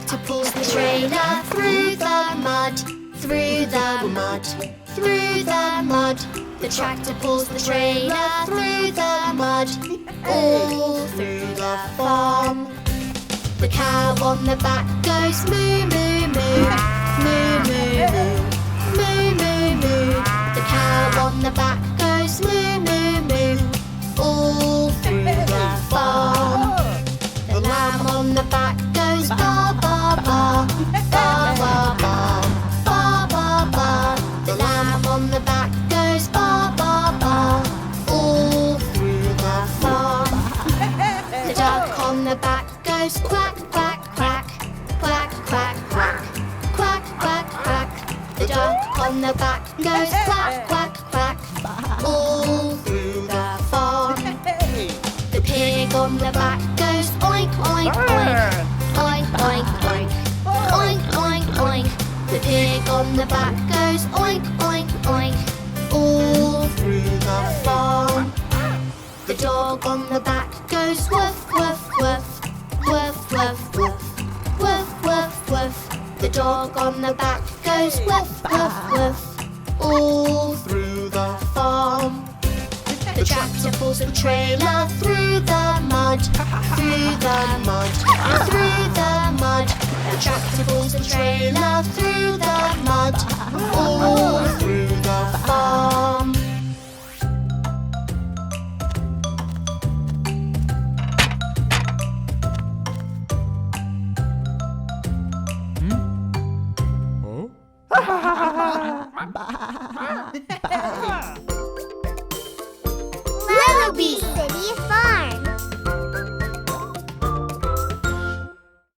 tractor pulls the trailer through the mud, through the mud, through the mud. The tractor pulls the trailer through the mud, all through the farm. The cow on the back goes moo, moo, moo, moo, moo, moo, moo, moo, moo. The cow on the back goes moo, moo, moo, all through the farm. The lamb on the back goes ba, ba, ba, ba, ba, ba, ba, ba, ba. The lamb on the back goes ba, ba, ba, all through the farm. The duck on the back goes quack, quack, quack, quack, quack, quack, quack, quack, quack. The duck on the back goes quack, quack, quack, all through the farm. The pig on the back goes oink, oink, oink, oink, oink, oink, oink, oink, oink. The pig on the back goes oink, oink, oink, all through the farm. The dog on the back goes woof, woof, woof, woof, woof, woof, woof, woof, woof. The dog on the back goes woof, woof, woof, all through the farm. The tractor pulls the trailer through the mud, through the mud, through the mud. The tractor pulls the trailer through the mud, all through the farm. Huh?